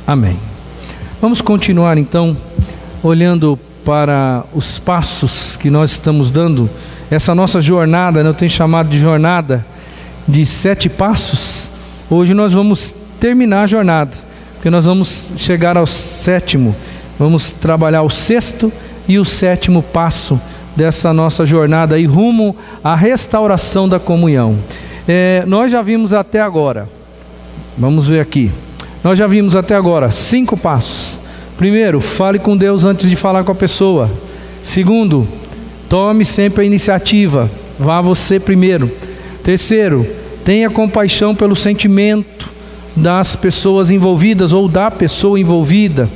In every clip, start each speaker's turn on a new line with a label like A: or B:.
A: Amém. Vamos continuar então, olhando para os passos que nós estamos dando, essa nossa jornada, eu tenho chamado de jornada de 7 passos. Hoje nós vamos terminar a jornada, porque nós vamos chegar ao 7º, vamos trabalhar o 6º e o 7º passo dessa nossa jornada aí, rumo à restauração da comunhão. Nós já vimos até agora, vamos ver aqui, nós já vimos até agora 5 passos. Primeiro, fale com Deus antes de falar com a pessoa. Segundo, tome sempre a iniciativa, vá você primeiro. Terceiro, tenha compaixão pelo sentimento das pessoas envolvidas ou da pessoa envolvida.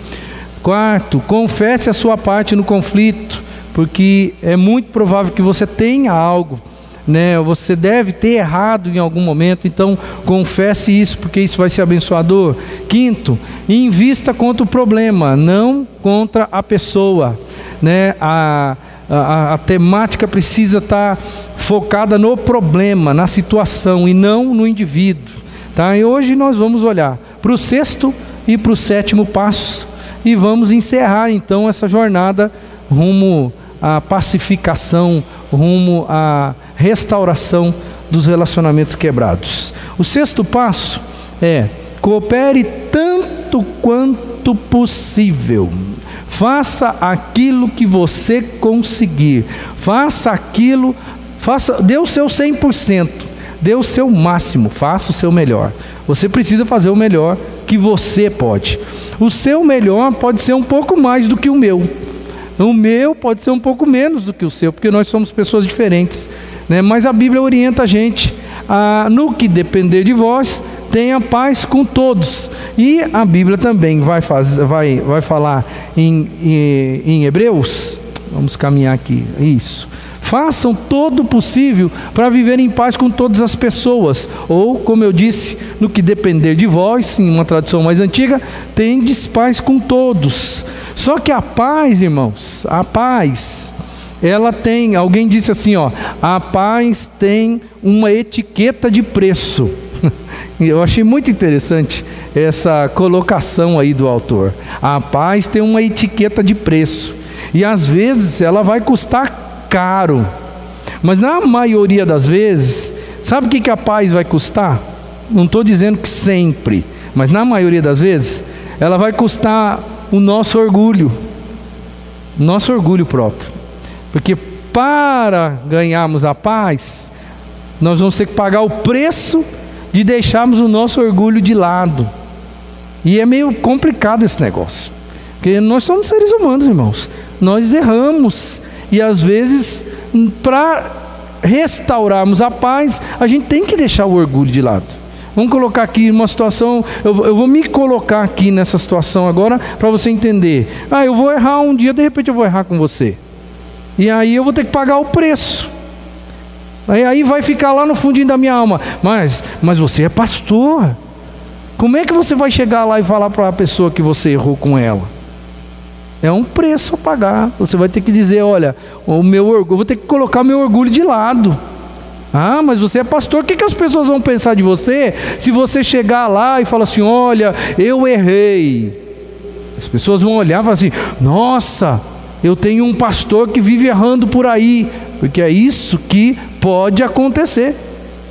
A: Quarto, confesse a sua parte no conflito, porque é muito provável que você tenha algo, né? Você deve ter errado em algum momento, então confesse isso, porque isso vai ser abençoador. Quinto, invista contra o problema, não contra a pessoa, né? A temática precisa estar focada no problema, na situação e não no indivíduo, tá? E hoje nós vamos olhar para o 6º e para o 7º passo e vamos encerrar então essa jornada rumo à pacificação, rumo à restauração dos relacionamentos quebrados. O 6º passo é: coopere tanto quanto possível. Faça aquilo que você conseguir. Dê o seu 100%, dê o seu máximo, faça o seu melhor. Você precisa fazer o melhor que você pode. O seu melhor pode ser um pouco mais do que o meu. O meu pode ser um pouco menos do que o seu, porque nós somos pessoas diferentes, né? Mas a Bíblia orienta a gente no que depender de vós, tenha paz com todos. E a Bíblia também vai falar em Hebreus, vamos caminhar aqui, isso. Façam todo o possível para viver em paz com todas as pessoas. Ou, como eu disse, no que depender de vós, em uma tradução mais antiga, tendes paz com todos. Só que a paz, irmãos, a paz, ela tem, alguém disse assim, a paz tem uma etiqueta de preço. Eu achei muito interessante essa colocação aí do autor. A paz tem uma etiqueta de preço. E às vezes ela vai custar caro. Mas na maioria das vezes, sabe o que a paz vai custar? Não estou dizendo que sempre, mas na maioria das vezes, ela vai custar o nosso orgulho próprio. Porque para ganharmos a paz, nós vamos ter que pagar o preço de deixarmos o nosso orgulho de lado. E é meio complicado esse negócio, porque nós somos seres humanos, irmãos. Nós erramos, e às vezes, para restaurarmos a paz, a gente tem que deixar o orgulho de lado. Vamos colocar aqui uma situação, eu vou me colocar aqui nessa situação agora, para você entender. Eu vou errar um dia, de repente eu vou errar com você. E aí eu vou ter que pagar o preço. Aí vai ficar lá no fundinho da minha alma. Mas você é pastor. Como é que você vai chegar lá e falar para a pessoa que você errou com ela? É um preço a pagar. Você vai ter que dizer, olha, o meu orgulho, eu vou ter que colocar o meu orgulho de lado. Mas você é pastor, o que as pessoas vão pensar de você se você chegar lá e falar assim, olha, eu errei? As pessoas vão olhar e falar assim, nossa, eu tenho um pastor que vive errando por aí. Porque é isso que pode acontecer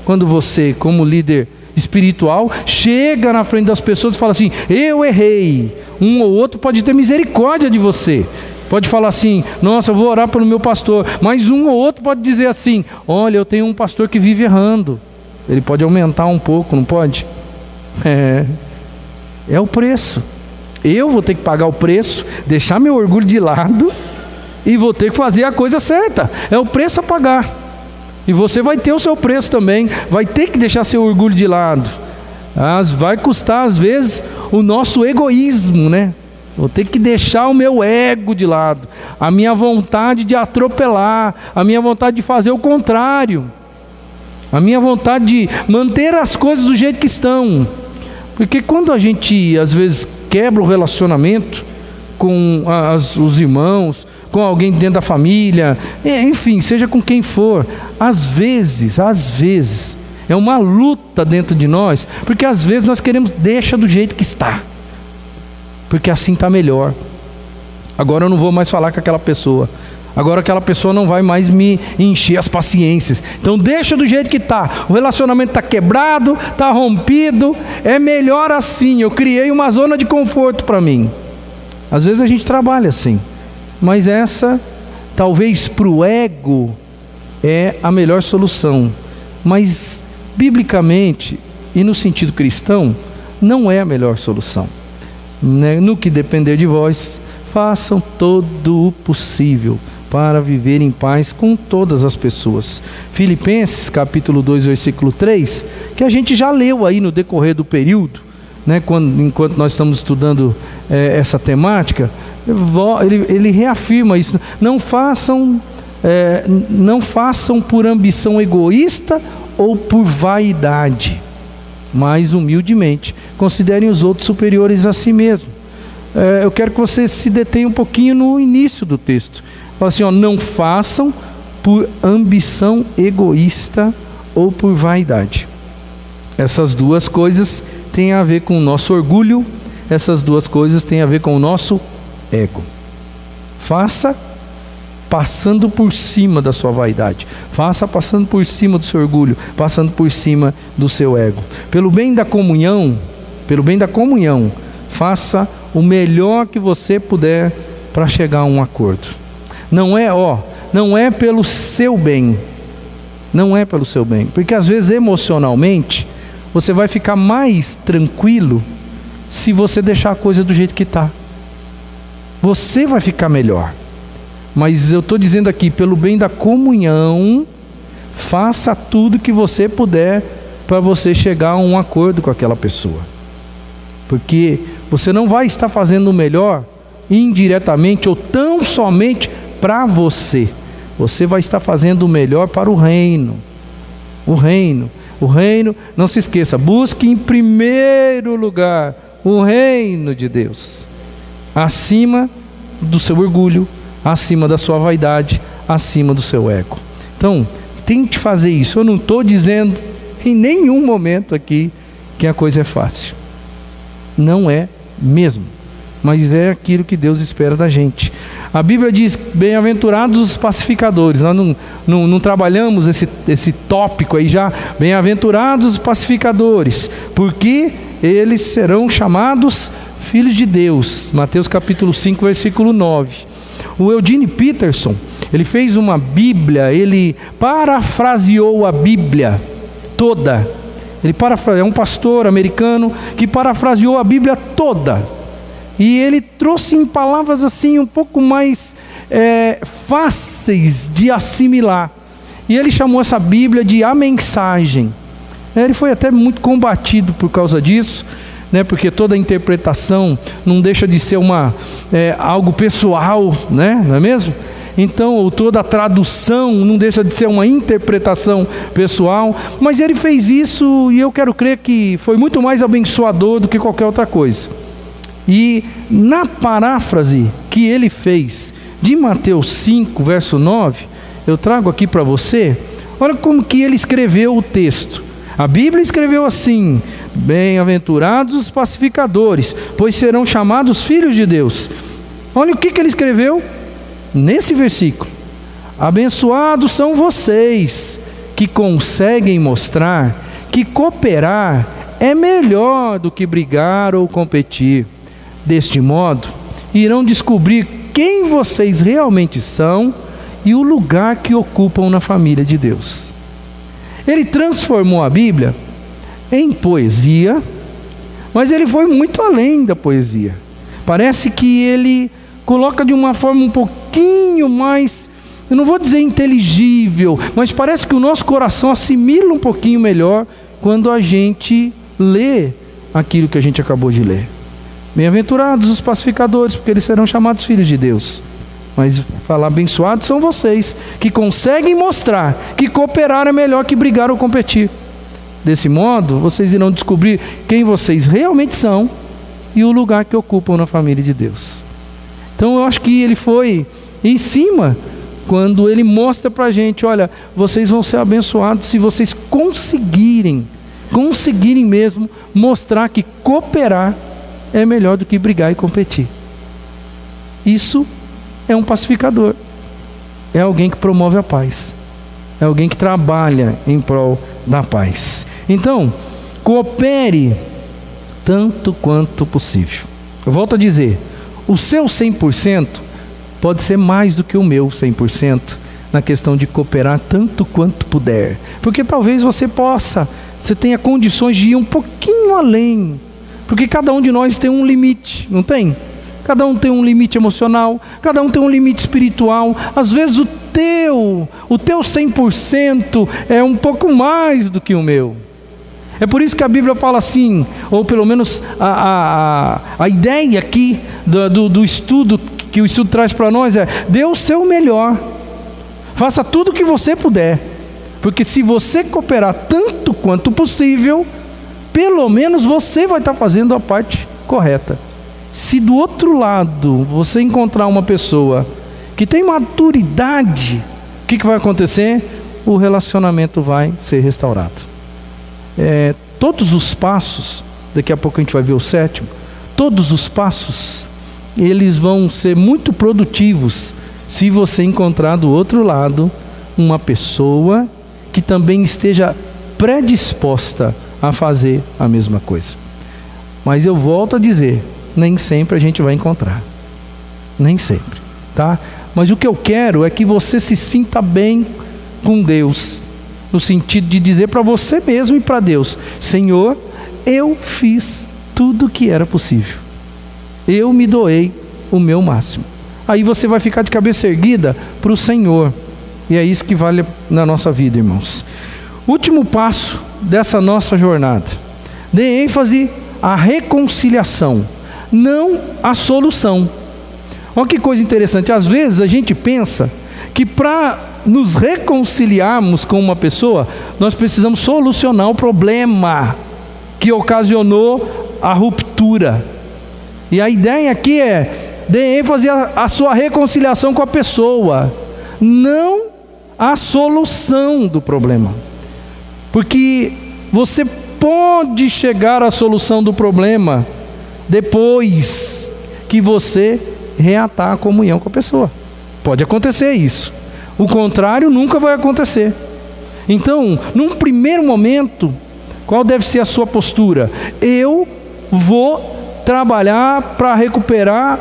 A: quando você, como líder espiritual, chega na frente das pessoas e fala assim, eu errei. Um ou outro pode ter misericórdia de você, pode falar assim, nossa, eu vou orar pelo meu pastor. Mas um ou outro pode dizer assim, olha, eu tenho um pastor que vive errando. Ele pode aumentar um pouco, não pode? É o preço. Eu vou ter que pagar o preço, deixar meu orgulho de lado, e vou ter que fazer a coisa certa. É o preço a pagar. E você vai ter o seu preço também, vai ter que deixar seu orgulho de lado. Vai custar às vezes o nosso egoísmo, né? Vou ter que deixar o meu ego de lado, a minha vontade de atropelar, a minha vontade de fazer o contrário, a minha vontade de manter as coisas do jeito que estão. Porque quando a gente às vezes quebra o relacionamento com os irmãos, com alguém dentro da família, enfim, seja com quem for, às vezes é uma luta dentro de nós, porque às vezes nós queremos deixar do jeito que está. porque assim está melhor. Agora eu não vou mais falar com aquela pessoa. Agora aquela pessoa não vai mais me encher as paciências. Então deixa do jeito que está. O relacionamento está quebrado, está rompido. É melhor assim. Eu criei uma zona de conforto para mim. Às vezes a gente trabalha assim. Mas essa, talvez para o ego, é a melhor solução. Mas biblicamente e no sentido cristão, não é a melhor solução. No que depender de vós, façam todo o possível para viver em paz com todas as pessoas. Filipenses capítulo 2, versículo 3, que a gente já leu aí no decorrer do período, né, enquanto nós estamos estudando essa temática, ele reafirma isso. Não façam por ambição egoísta ou por vaidade, mas humildemente considerem os outros superiores a si mesmo. Eu quero que você se detenha um pouquinho no início do texto. Fala assim, não façam por ambição egoísta ou por vaidade. Essas duas coisas têm a ver com o nosso orgulho, essas duas coisas têm a ver com o nosso ego. Faça passando por cima da sua vaidade. Faça passando por cima do seu orgulho, passando por cima do seu ego. Pelo bem da comunhão, faça o melhor que você puder para chegar a um acordo. Não é pelo seu bem. Não é pelo seu bem. Porque às vezes emocionalmente você vai ficar mais tranquilo se você deixar a coisa do jeito que está. Você vai ficar melhor. Mas eu estou dizendo aqui, pelo bem da comunhão, faça tudo que você puder para você chegar a um acordo com aquela pessoa. Porque você não vai estar fazendo o melhor indiretamente ou tão somente para você. Você vai estar fazendo o melhor para o reino. O reino, não se esqueça, busque em primeiro lugar o reino de Deus, acima do seu orgulho, acima da sua vaidade, acima do seu ego. Então, tente fazer isso. Eu não estou dizendo em nenhum momento aqui que a coisa é fácil. Não é mesmo. Mas é aquilo que Deus espera da gente. A Bíblia diz, bem-aventurados os pacificadores. Nós não trabalhamos esse tópico aí já. Bem-aventurados os pacificadores, porque eles serão chamados filhos de Deus. Mateus capítulo 5, versículo 9. O Eugene Peterson, ele fez uma Bíblia, ele parafraseou a Bíblia toda. É um pastor americano que parafraseou a Bíblia toda. E ele trouxe em palavras assim um pouco mais fáceis de assimilar. E ele chamou essa Bíblia de A Mensagem. Ele foi até muito combatido por causa disso, né? Porque toda interpretação não deixa de ser algo pessoal, né? Não é mesmo? Então, toda a tradução não deixa de ser uma interpretação pessoal. Mas ele fez isso e eu quero crer que foi muito mais abençoador do que qualquer outra coisa. E na paráfrase que ele fez de Mateus 5, verso 9, eu trago aqui para você, olha como que ele escreveu o texto. A Bíblia escreveu assim: bem-aventurados os pacificadores, pois serão chamados filhos de Deus. Olha o que ele escreveu nesse versículo: abençoados são vocês que conseguem mostrar que cooperar é melhor do que brigar ou competir. Deste modo, irão descobrir quem vocês realmente são e o lugar que ocupam na família de Deus. Ele transformou a Bíblia em poesia, mas ele foi muito além da poesia. Parece que ele coloca de uma forma um pouquinho mais, eu não vou dizer inteligível, mas parece que o nosso coração assimila um pouquinho melhor quando a gente lê aquilo que a gente acabou de ler. Bem-aventurados os pacificadores, porque eles serão chamados filhos de Deus. Mas falar abençoados são vocês que conseguem mostrar que cooperar é melhor que brigar ou competir. Desse modo, vocês irão descobrir quem vocês realmente são e o lugar que ocupam na família de Deus. Então eu acho que ele foi em cima quando ele mostra para a gente: olha, vocês vão ser abençoados se vocês conseguirem mesmo mostrar que cooperar é melhor do que brigar e competir. Isso é um pacificador. É alguém que promove a paz. É alguém que trabalha em prol da paz. Então, coopere tanto quanto possível. Eu volto a dizer, o seu 100% pode ser mais do que o meu 100% na questão de cooperar tanto quanto puder. Porque talvez você tenha condições de ir um pouquinho além. Porque cada um de nós tem um limite, não tem? Cada um tem um limite emocional, cada um tem um limite espiritual. Às vezes o teu 100% é um pouco mais do que o meu. É por isso que a Bíblia fala assim, ou pelo menos a ideia aqui do estudo, que o estudo traz para nós é: dê o seu melhor, faça tudo o que você puder, porque se você cooperar tanto quanto possível, pelo menos você vai estar fazendo a parte correta. Se do outro lado você encontrar uma pessoa que tem maturidade, o que vai acontecer? O relacionamento vai ser restaurado. Todos os passos, daqui a pouco a gente vai ver o 7º, todos os passos, eles vão ser muito produtivos se você encontrar do outro lado uma pessoa que também esteja predisposta a fazer a mesma coisa. Mas eu volto a dizer, nem sempre a gente vai encontrar, nem sempre, tá? Mas o que eu quero é que você se sinta bem com Deus, no sentido de dizer para você mesmo e para Deus: Senhor, eu fiz tudo o que era possível, eu me doei o meu máximo. Aí você vai ficar de cabeça erguida para o Senhor, e é isso que vale na nossa vida, irmãos. Último passo dessa nossa jornada: dê ênfase à reconciliação, não à solução. Olha que coisa interessante, às vezes a gente pensa que para nos reconciliarmos com uma pessoa, nós precisamos solucionar o problema que ocasionou a ruptura. E a ideia aqui é: dê ênfase à sua reconciliação com a pessoa, não à solução do problema. Porque você pode chegar à solução do problema depois que você reatar a comunhão com a pessoa. Pode acontecer isso. O contrário nunca vai acontecer. Então, num primeiro momento, qual deve ser a sua postura? Eu vou trabalhar para recuperar,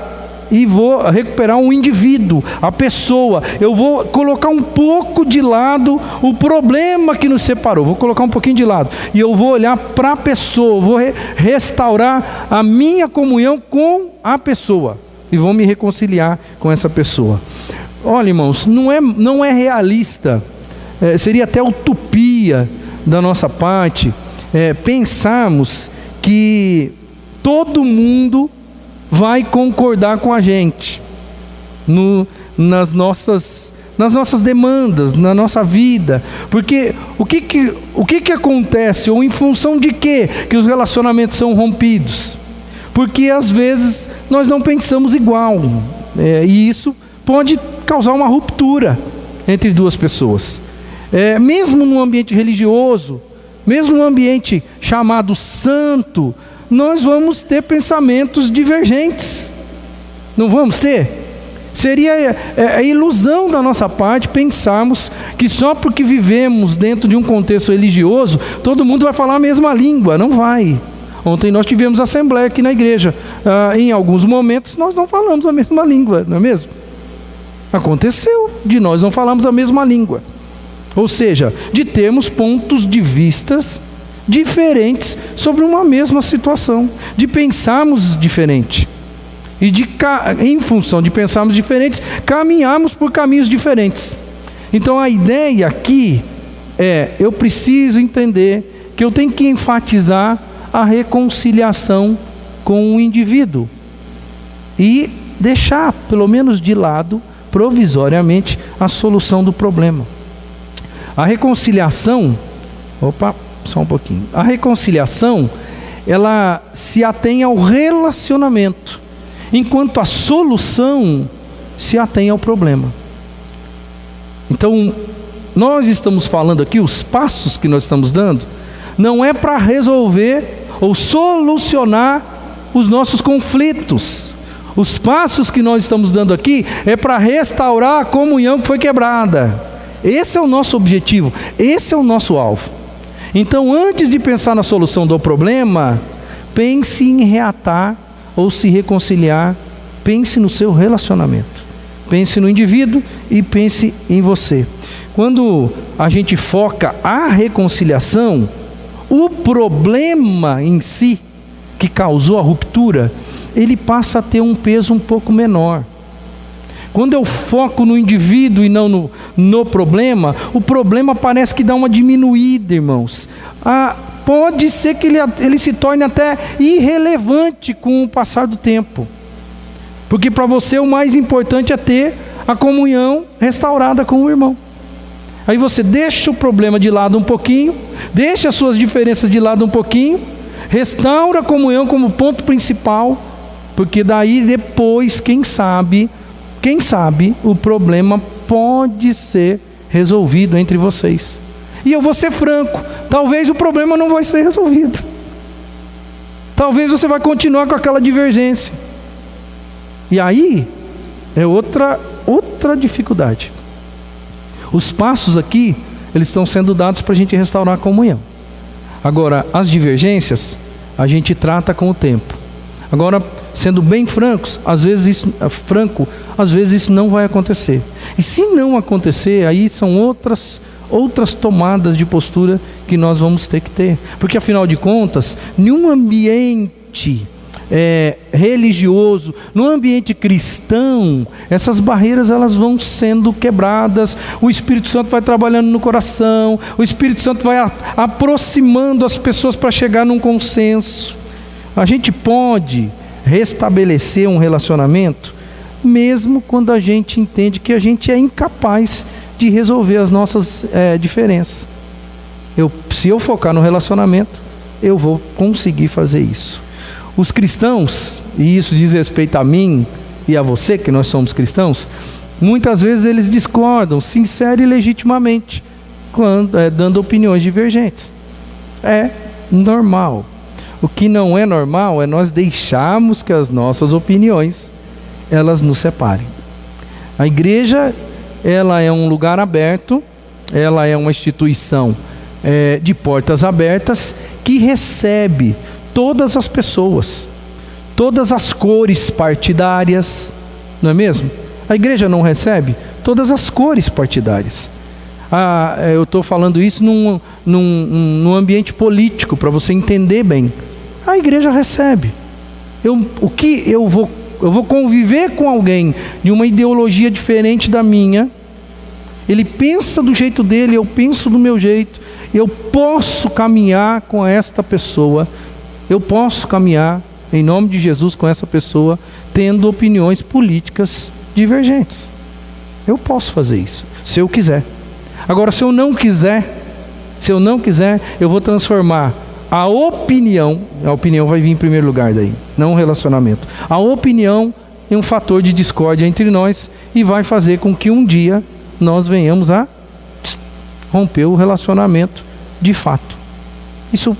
A: e vou recuperar um indivíduo, a pessoa. Eu vou colocar um pouco de lado o problema que nos separou, vou colocar um pouquinho de lado, e eu vou olhar para a pessoa, vou restaurar a minha comunhão com a pessoa, e vou me reconciliar com essa pessoa. Olha, irmãos, não é realista, seria até utopia da nossa parte pensarmos que todo mundo vai concordar com a gente nas nossas demandas, na nossa vida. Porque o que acontece, ou em função de quê que os relacionamentos são rompidos? Porque às vezes nós não pensamos igual, e isso pode causar uma ruptura entre duas pessoas. Mesmo no ambiente religioso, mesmo no ambiente chamado santo, nós vamos ter pensamentos divergentes. Não vamos ter? Seria a ilusão da nossa parte pensarmos que só porque vivemos dentro de um contexto religioso, todo mundo vai falar a mesma língua. Não vai. Ontem nós tivemos assembleia aqui na igreja. Em alguns momentos nós não falamos a mesma língua, não é mesmo? Aconteceu de nós não falarmos a mesma língua. Ou seja, de termos pontos de vistas diferentes sobre uma mesma situação, de pensarmos diferente, e em função de pensarmos diferentes, caminharmos por caminhos diferentes. Então a ideia aqui eu preciso entender que eu tenho que enfatizar a reconciliação com o indivíduo, e deixar pelo menos de lado, provisoriamente, a solução do problema. A reconciliação, só um pouquinho. A reconciliação, ela se atém ao relacionamento, enquanto a solução se atém ao problema. Então, nós estamos falando aqui, os passos que nós estamos dando, não é para resolver ou solucionar os nossos conflitos. Os passos que nós estamos dando aqui é para restaurar a comunhão que foi quebrada. Esse é o nosso objetivo, esse é o nosso alvo. Então, antes de pensar na solução do problema, pense em reatar ou se reconciliar. Pense no seu relacionamento. Pense no indivíduo e pense em você. Quando a gente foca a reconciliação, o problema em si, que causou a ruptura, ele passa a ter um peso um pouco menor. Quando eu foco no indivíduo e não no problema, o problema parece que dá uma diminuída, irmãos. Pode ser que ele se torne até irrelevante com o passar do tempo. Porque para você o mais importante é ter a comunhão restaurada com o irmão. Aí você deixa o problema de lado um pouquinho, deixa as suas diferenças de lado um pouquinho, restaura a comunhão como ponto principal, porque daí depois, quem sabe, o problema pode ser resolvido entre vocês. E eu vou ser franco, talvez o problema não vai ser resolvido. Talvez você vai continuar com aquela divergência. E aí, é outra dificuldade. Os passos aqui, eles estão sendo dados para a gente restaurar a comunhão. Agora, as divergências, a gente trata com o tempo. Agora, sendo bem francos, às vezes isso não vai acontecer. E se não acontecer, aí são outras tomadas de postura que nós vamos ter que ter. Porque afinal de contas, nenhum ambiente religioso, no ambiente cristão, essas barreiras elas vão sendo quebradas, o Espírito Santo vai trabalhando no coração, o Espírito Santo vai aproximando as pessoas para chegar num consenso. A gente pode restabelecer um relacionamento, mesmo quando a gente entende que a gente é incapaz de resolver as nossas diferenças. Se eu focar no relacionamento, eu vou conseguir fazer isso. Os cristãos, e isso diz respeito a mim e a você, que nós somos cristãos, muitas vezes eles discordam, sincero e legitimamente, dando opiniões divergentes. É normal. O que não é normal é nós deixarmos que as nossas opiniões, elas nos separem. A igreja, ela é um lugar aberto, ela é uma instituição de portas abertas, que recebe todas as pessoas, todas as cores partidárias, não é mesmo? A igreja não recebe todas as cores partidárias. Eu estou falando isso num ambiente político, para você entender bem. A igreja recebe. Eu vou conviver com alguém de uma ideologia diferente da minha, ele pensa do jeito dele, eu penso do meu jeito, eu posso caminhar com esta pessoa, eu posso caminhar em nome de Jesus com essa pessoa, tendo opiniões políticas divergentes. Eu posso fazer isso, se eu quiser. Agora, se eu não quiser, eu vou transformar a opinião vai vir em primeiro lugar daí, não o relacionamento. A opinião é um fator de discórdia entre nós e vai fazer com que um dia nós venhamos a romper o relacionamento de fato. Isso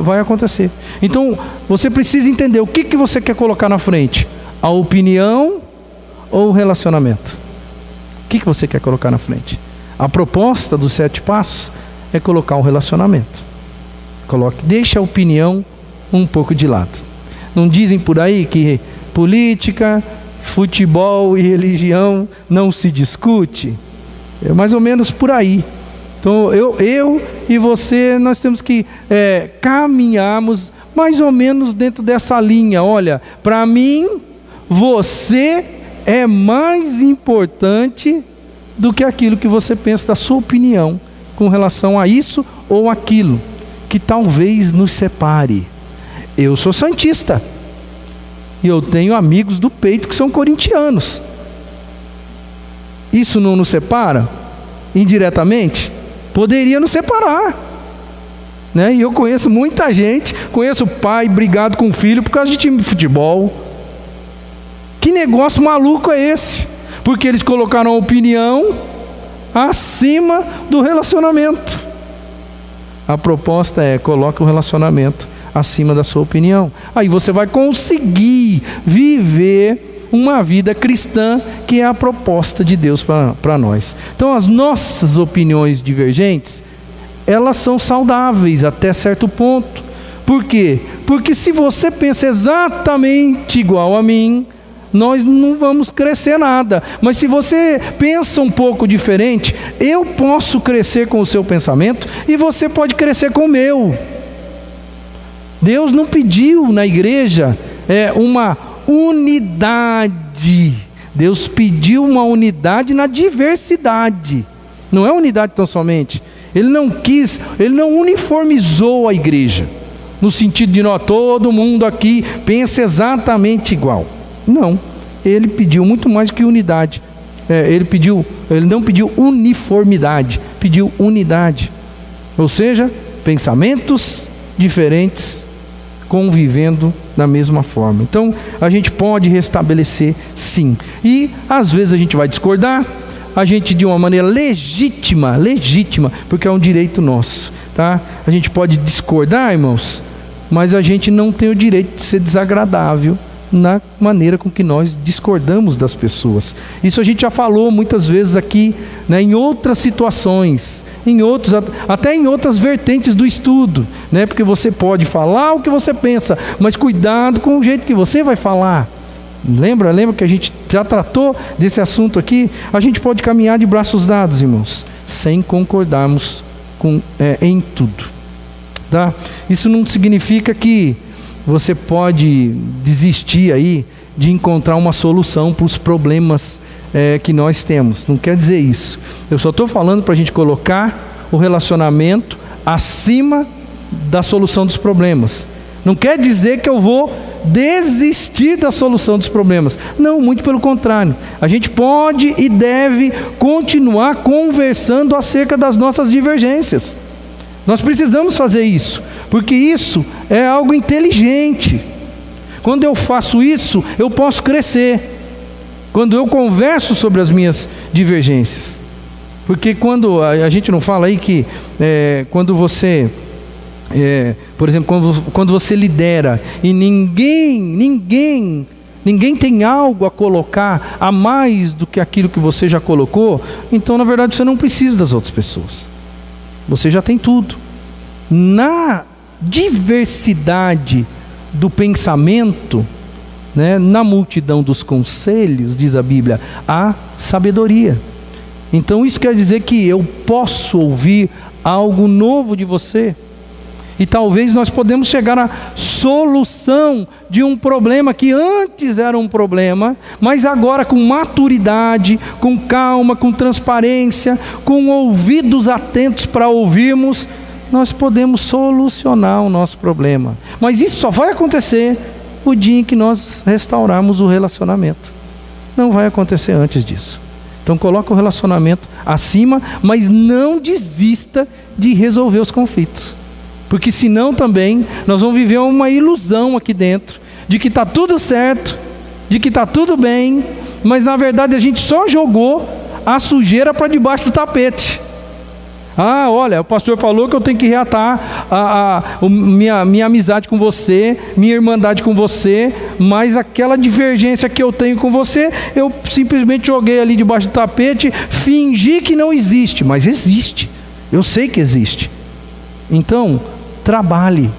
A: vai acontecer. Então, você precisa entender o que você quer colocar na frente: a opinião ou o relacionamento? O que você quer colocar na frente? A proposta dos 7 passos é colocar o relacionamento. Deixa a opinião um pouco de lado. Não dizem por aí que política, futebol e religião não se discute? É mais ou menos por aí. Então eu e você, nós temos que caminharmos mais ou menos dentro dessa linha. Olha, para mim, você é mais importante do que aquilo que você pensa da sua opinião com relação a isso ou aquilo que talvez nos separe. Eu sou santista e eu tenho amigos do peito que são corintianos. Isso não nos separa? Indiretamente? Poderia nos separar, né? E eu conheço muita gente, conheço pai brigado com o filho por causa de time de futebol. Que negócio maluco é esse? Porque eles colocaram a opinião acima do relacionamento. A proposta é: coloca o relacionamento acima da sua opinião. Aí você vai conseguir viver uma vida cristã, que é a proposta de Deus para nós. Então as nossas opiniões divergentes, elas são saudáveis até certo ponto. Por quê? Porque se você pensa exatamente igual a mim, nós não vamos crescer nada. Mas se você pensa um pouco diferente, eu posso crescer com o seu pensamento e você pode crescer com o meu. Deus não pediu na igreja uma unidade. Deus pediu uma unidade na diversidade. Não é unidade tão somente. Ele não uniformizou a igreja, no sentido de todo mundo aqui pensa exatamente igual. Não, ele pediu muito mais do que unidade. Ele não pediu uniformidade, pediu unidade. Ou seja, pensamentos diferentes convivendo da mesma forma. Então, a gente pode restabelecer sim. E às vezes a gente vai discordar, a gente de uma maneira legítima, porque é um direito nosso, tá? A gente pode discordar, irmãos, mas a gente não tem o direito de ser desagradável na maneira com que nós discordamos das pessoas. Isso a gente já falou muitas vezes aqui, né, em outras situações, até em outras vertentes do estudo, né, porque você pode falar o que você pensa, mas cuidado com o jeito que você vai falar. Lembra que a gente já tratou desse assunto aqui? A gente pode caminhar de braços dados, irmãos, sem concordarmos em tudo, tá? Isso não significa que você pode desistir aí de encontrar uma solução para os problemas que nós temos. Não quer dizer isso. Eu só estou falando para a gente colocar o relacionamento acima da solução dos problemas. Não quer dizer que eu vou desistir da solução dos problemas. Não, muito pelo contrário. A gente pode e deve continuar conversando acerca das nossas divergências. Nós precisamos fazer isso, porque isso é algo inteligente. Quando eu faço isso, eu posso crescer. Quando eu converso sobre as minhas divergências. Porque quando a gente não fala aí que quando você... por exemplo, quando você lidera e ninguém tem algo a colocar a mais do que aquilo que você já colocou, então na verdade você não precisa das outras pessoas. Você já tem tudo. Na diversidade do pensamento, né, na multidão dos conselhos, diz a Bíblia, há sabedoria. Então isso quer dizer que eu posso ouvir algo novo de você. E talvez nós podemos chegar à solução de um problema que antes era um problema, mas agora com maturidade, com calma, com transparência, com ouvidos atentos para ouvirmos, nós podemos solucionar o nosso problema. Mas isso só vai acontecer o dia em que nós restaurarmos o relacionamento. Não vai acontecer antes disso. Então coloca o relacionamento acima, mas não desista de resolver os conflitos. Porque senão também nós vamos viver uma ilusão aqui dentro, de que está tudo certo, de que está tudo bem, mas na verdade a gente só jogou a sujeira para debaixo do tapete. Ah, olha, o pastor falou que eu tenho que reatar minha amizade com você, minha irmandade com você, mas aquela divergência que eu tenho com você, eu simplesmente joguei ali debaixo do tapete, fingi que não existe, mas existe, eu sei que existe. Então, trabalhe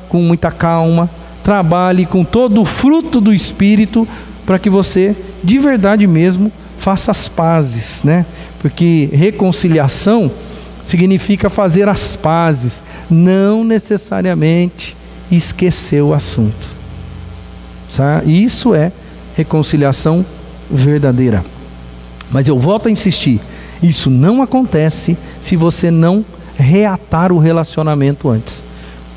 A: com muita calma, trabalhe com todo o fruto do Espírito, para que você, de verdade mesmo, faça as pazes, né? Porque reconciliação significa fazer as pazes, não necessariamente esquecer o assunto. Sabe? Isso é reconciliação verdadeira. Mas eu volto a insistir, isso não acontece se você não reatar o relacionamento antes.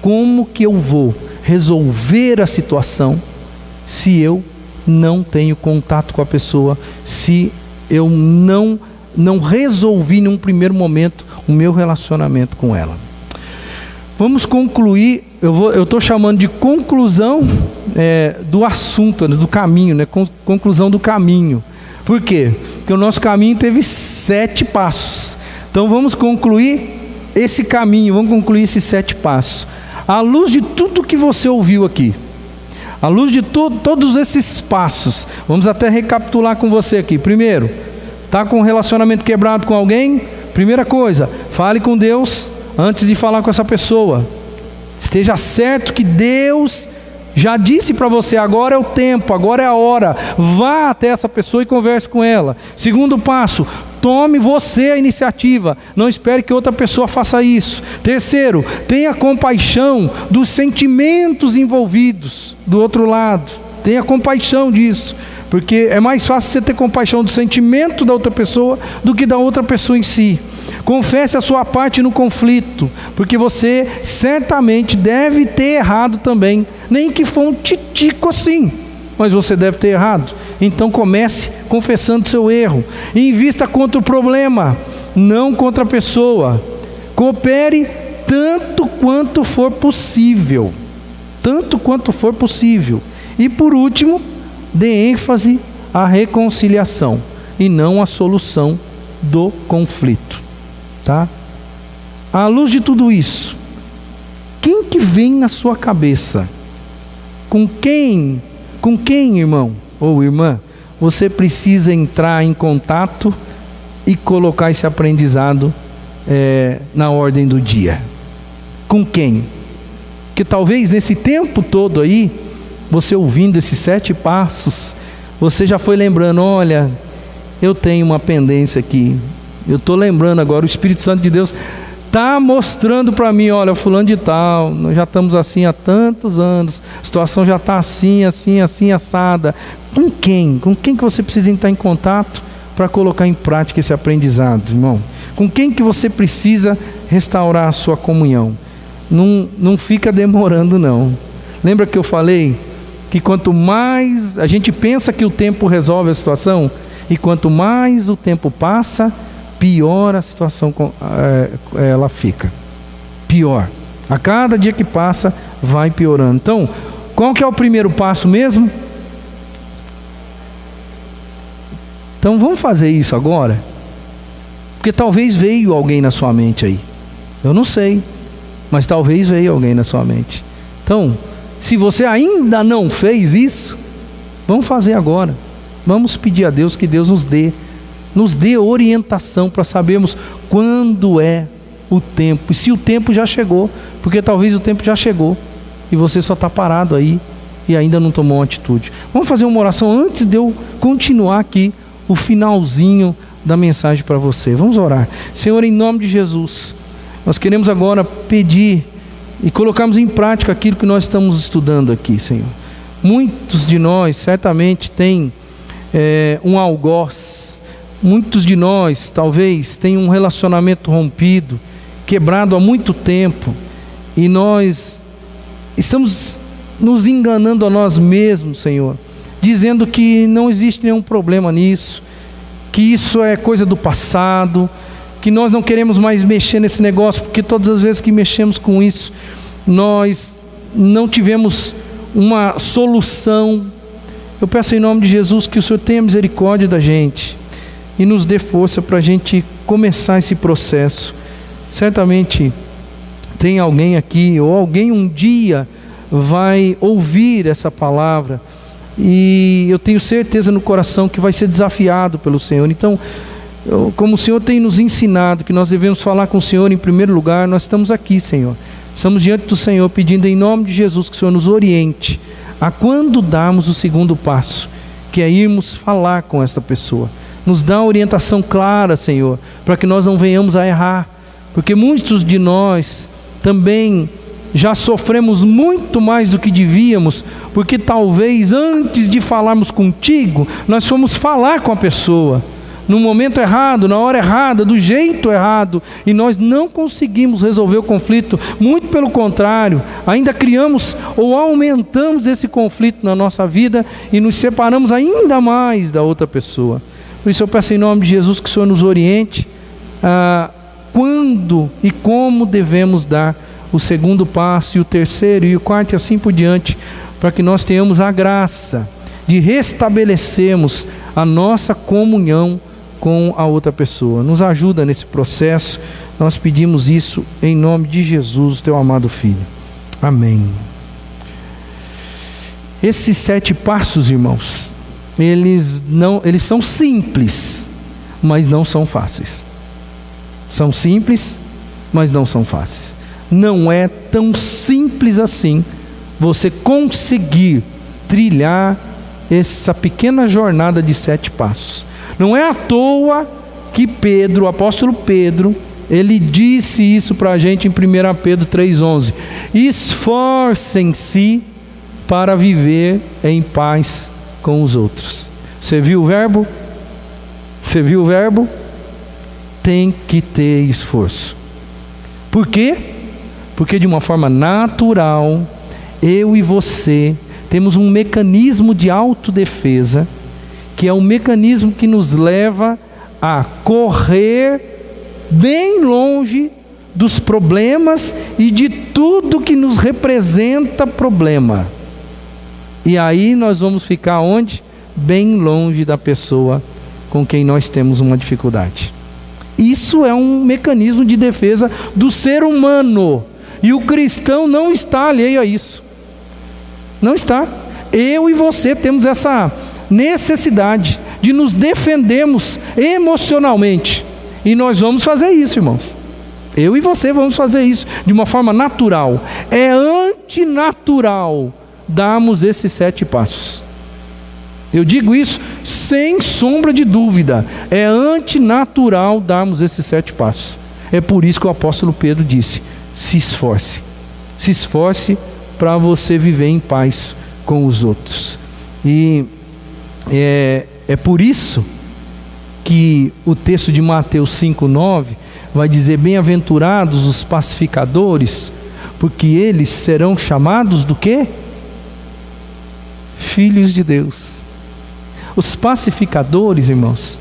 A: Como que eu vou resolver a situação se eu não tenho contato com a pessoa, se eu não resolvi num primeiro momento o meu relacionamento com ela? Vamos concluir. Eu estou chamando de conclusão do assunto, do caminho, né? Conclusão do caminho. Por quê? Porque o nosso caminho teve 7 passos. Então vamos concluir esse caminho, vamos concluir esses 7 passos. à luz de tudo que você ouviu aqui, à luz de todos esses passos, vamos até recapitular com você aqui. Primeiro, está com um relacionamento quebrado com alguém? Primeira coisa, fale com Deus antes de falar com essa pessoa. Esteja certo que Deus já disse para você, agora é o tempo, agora é a hora. Vá até essa pessoa e converse com ela. Segundo passo, tome você a iniciativa. Não espere que outra pessoa faça isso. Terceiro, tenha compaixão dos sentimentos envolvidos do outro lado. Tenha compaixão disso. Porque é mais fácil você ter compaixão do sentimento da outra pessoa do que da outra pessoa em si. Confesse a sua parte no conflito, porque você certamente deve ter errado também. Nem que for um titico assim, mas você deve ter errado. Então comece confessando seu erro. E invista contra o problema, não contra a pessoa. Coopere tanto quanto for possível. Tanto quanto for possível. E por último, dê ênfase à reconciliação e não à solução do conflito. Tá? À luz de tudo isso, quem que vem na sua cabeça? Com quem, irmão ou irmã, você precisa entrar em contato e colocar esse aprendizado na ordem do dia? Com quem? Porque talvez nesse tempo todo aí, você ouvindo esses 7 passos, você já foi lembrando, olha, eu tenho uma pendência aqui. Eu estou lembrando agora, o Espírito Santo de Deus está mostrando para mim, olha, fulano de tal, nós já estamos assim há tantos anos, a situação já está assim, assada. Com quem? Com quem que você precisa entrar em contato para colocar em prática esse aprendizado, irmão? Com quem que você precisa restaurar a sua comunhão? Não fica demorando não. Lembra que eu falei que quanto mais a gente pensa que o tempo resolve a situação, e quanto mais o tempo passa, pior a situação ela fica. Pior. A cada dia que passa, vai piorando. Então, qual que é o primeiro passo mesmo? Então, vamos fazer isso agora? Porque talvez veio alguém na sua mente aí. Eu não sei, mas talvez veio alguém na sua mente. Então, se você ainda não fez isso, vamos fazer agora. Vamos pedir a Deus que Deus nos dê orientação para sabermos quando é o tempo. E se o tempo já chegou, porque talvez o tempo já chegou e você só está parado aí e ainda não tomou uma atitude. Vamos fazer uma oração antes de eu continuar aqui o finalzinho da mensagem para você. Vamos orar. Senhor, em nome de Jesus, nós queremos agora pedir e colocarmos em prática aquilo que nós estamos estudando aqui, Senhor. Muitos de nós certamente têm um algoz. Muitos de nós talvez tenham um relacionamento rompido, quebrado há muito tempo, e nós estamos nos enganando a nós mesmos, Senhor, dizendo que não existe nenhum problema nisso, que isso é coisa do passado, que nós não queremos mais mexer nesse negócio, porque todas as vezes que mexemos com isso, nós não tivemos uma solução. Eu peço em nome de Jesus que o Senhor tenha misericórdia da gente e nos dê força para a gente começar esse processo. Certamente tem alguém aqui, ou alguém um dia vai ouvir essa palavra, e eu tenho certeza no coração que vai ser desafiado pelo Senhor. Então, como o Senhor tem nos ensinado que nós devemos falar com o Senhor em primeiro lugar, nós estamos aqui, Senhor. Estamos diante do Senhor pedindo em nome de Jesus que o Senhor nos oriente a quando darmos o segundo passo, que é irmos falar com essa pessoa. Nos dá uma orientação clara, Senhor, para que nós não venhamos a errar, porque muitos de nós também já sofremos muito mais do que devíamos, porque talvez antes de falarmos contigo, nós fomos falar com a pessoa, no momento errado, na hora errada, do jeito errado, e nós não conseguimos resolver o conflito. Muito pelo contrário, ainda criamos ou aumentamos esse conflito na nossa vida e nos separamos ainda mais da outra pessoa. Por isso eu peço em nome de Jesus que o Senhor nos oriente quando e como devemos dar o segundo passo, e o terceiro, e o quarto, e assim por diante, para que nós tenhamos a graça de restabelecermos a nossa comunhão com a outra pessoa. Nos ajuda nesse processo, nós pedimos isso em nome de Jesus, teu amado Filho. Amém. Esses 7 passos, irmãos, eles são simples, mas não são fáceis. São simples, mas não são fáceis. Não é tão simples assim você conseguir trilhar essa pequena jornada de 7 passos. Não é à toa que Pedro, o apóstolo Pedro, ele disse isso para a gente em 1 Pedro 3,11: esforcem-se para viver em paz com os outros. Você viu o verbo? Você viu o verbo? Tem que ter esforço. Por quê? Porque de uma forma natural, eu e você temos um mecanismo de autodefesa, que é um mecanismo que nos leva a correr bem longe dos problemas e de tudo que nos representa problema. E aí nós vamos ficar onde? Bem longe da pessoa com quem nós temos uma dificuldade. Isso é um mecanismo de defesa do ser humano. E o cristão não está alheio a isso. Não está. Eu e você temos essa necessidade de nos defendermos emocionalmente. E nós vamos fazer isso, irmãos. Eu e você vamos fazer isso de uma forma natural. É antinatural darmos esses 7 passos. Eu digo isso sem sombra de dúvida. É antinatural darmos esses 7 passos. É por isso que o apóstolo Pedro disse: se esforce. Se esforce para você viver em paz com os outros. E é por isso que o texto de Mateus 5,9 vai dizer: bem-aventurados os pacificadores, porque eles serão chamados do quê? Filhos de Deus. Os pacificadores, irmãos,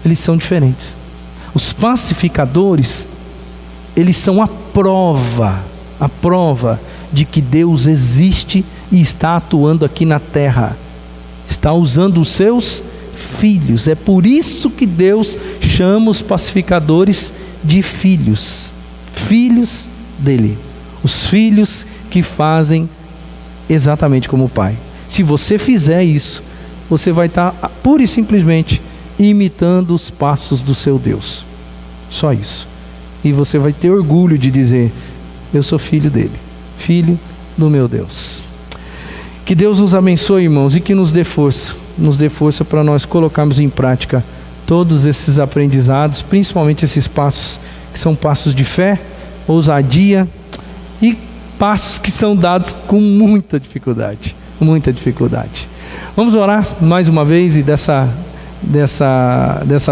A: eles são diferentes. Os pacificadores, eles são a prova de que Deus existe e está atuando aqui na terra. Está usando os seus filhos. É por isso que Deus chama os pacificadores de filhos. Filhos dele. Os filhos que fazem exatamente como o Pai. Se você fizer isso, você vai estar pura e simplesmente imitando os passos do seu Deus. Só isso. E você vai ter orgulho de dizer: eu sou filho dele, filho do meu Deus. Que Deus nos abençoe, irmãos, e que nos dê força para nós colocarmos em prática todos esses aprendizados, principalmente esses passos que são passos de fé, ousadia e passos que são dados com muita dificuldade. Vamos orar mais uma vez e dessa